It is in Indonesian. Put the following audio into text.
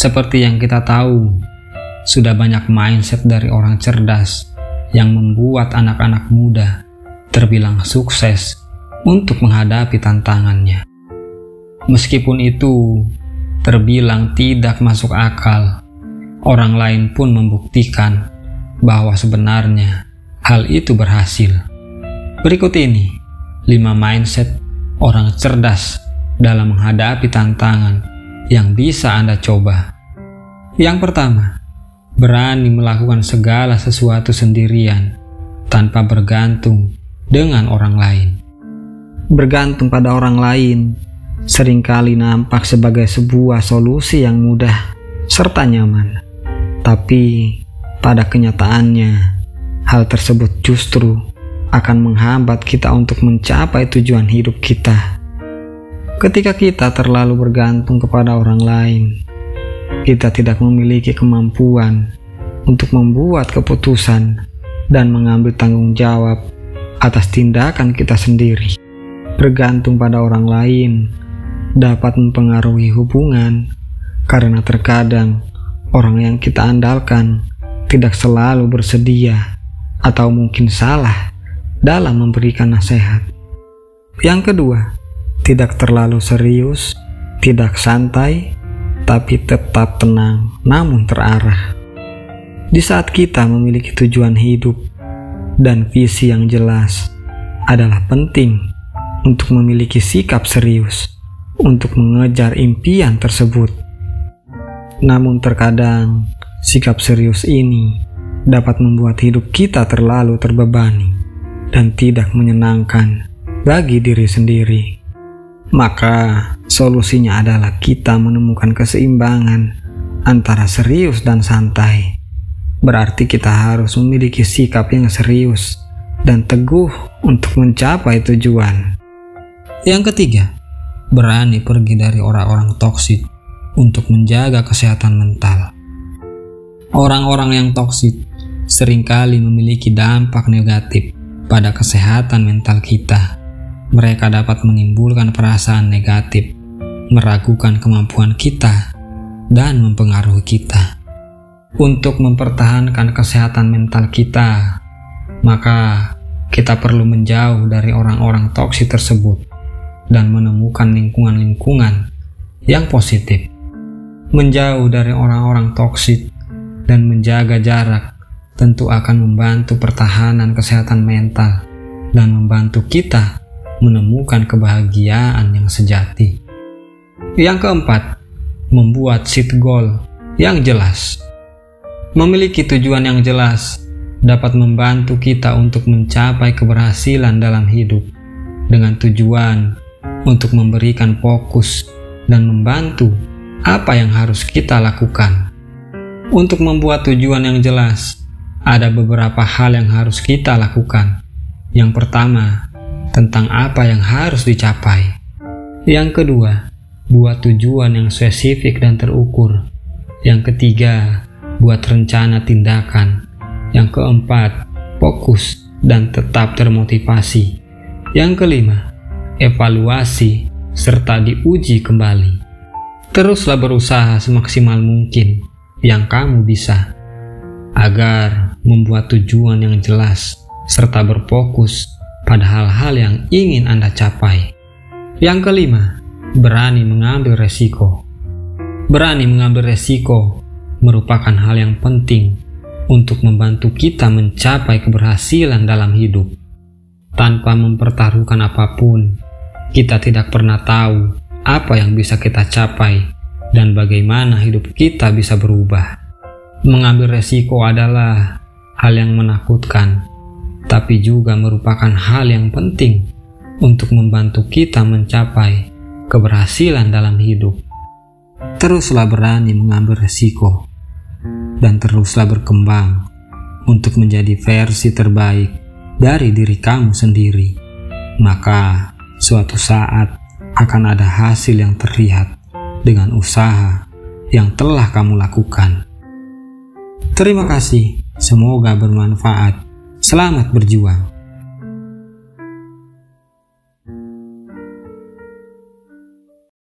Seperti yang kita tahu, sudah banyak mindset dari orang cerdas yang membuat anak-anak muda terbilang sukses untuk menghadapi tantangannya. Meskipun itu terbilang tidak masuk akal, orang lain pun membuktikan bahwa sebenarnya hal itu berhasil. Berikut ini 5 mindset orang cerdas dalam menghadapi tantangan yang bisa Anda coba. Yang pertama, berani melakukan segala sesuatu sendirian tanpa bergantung dengan orang lain. Bergantung pada orang lain seringkali nampak sebagai sebuah solusi yang mudah serta nyaman. Tapi pada kenyataannya, hal tersebut justru akan menghambat kita untuk mencapai tujuan hidup kita. Ketika kita terlalu bergantung kepada orang lain, kita tidak memiliki kemampuan untuk membuat keputusan dan mengambil tanggung jawab atas tindakan kita sendiri. Bergantung pada orang lain dapat mempengaruhi hubungan, karena terkadang orang yang kita andalkan tidak selalu bersedia atau mungkin salah dalam memberikan nasihat. Yang kedua, tidak terlalu serius, tidak santai, tapi tetap tenang namun terarah. Di saat kita memiliki tujuan hidup dan visi yang jelas, adalah penting untuk memiliki sikap serius untuk mengejar impian tersebut. Namun terkadang sikap serius ini dapat membuat hidup kita terlalu terbebani dan tidak menyenangkan bagi diri sendiri. Maka solusinya adalah kita menemukan keseimbangan antara serius dan santai. Berarti kita harus memiliki sikap yang serius dan teguh untuk mencapai tujuan. Yang ketiga, berani pergi dari orang-orang toksik untuk menjaga kesehatan mental. Orang-orang yang toksik seringkali memiliki dampak negatif pada kesehatan mental kita. Mereka dapat menimbulkan perasaan negatif, meragukan kemampuan kita, dan mempengaruhi kita. Untuk mempertahankan kesehatan mental kita, maka kita perlu menjauh dari orang-orang toksik tersebut dan menemukan lingkungan-lingkungan yang positif. Menjauh dari orang-orang toksik dan menjaga jarak tentu akan membantu pertahanan kesehatan mental dan membantu kita menemukan kebahagiaan yang sejati. Yang keempat, membuat set goal yang jelas. Memiliki tujuan yang jelas dapat membantu kita untuk mencapai keberhasilan dalam hidup, dengan tujuan untuk memberikan fokus dan membantu apa yang harus kita lakukan. Untuk membuat tujuan yang jelas, ada beberapa hal yang harus kita lakukan. Yang pertama, tentang apa yang harus dicapai. Yang kedua, buat tujuan yang spesifik dan terukur. Yang ketiga, buat rencana tindakan. Yang keempat, fokus dan tetap termotivasi. Yang kelima, evaluasi serta diuji kembali. Teruslah berusaha semaksimal mungkin yang kamu bisa agar membuat tujuan yang jelas serta berfokus pada hal-hal yang ingin Anda capai. Yang kelima, berani mengambil resiko. Berani mengambil resiko merupakan hal yang penting untuk membantu kita mencapai keberhasilan dalam hidup. Tanpa mempertaruhkan apapun, kita tidak pernah tahu apa yang bisa kita capai dan bagaimana hidup kita bisa berubah. Mengambil resiko adalah hal yang menakutkan, tapi juga merupakan hal yang penting untuk membantu kita mencapai keberhasilan dalam hidup. Teruslah berani mengambil resiko dan teruslah berkembang untuk menjadi versi terbaik dari diri kamu sendiri. Maka suatu saat akan ada hasil yang terlihat dengan usaha yang telah kamu lakukan. Terima kasih, semoga bermanfaat. Selamat berjuang.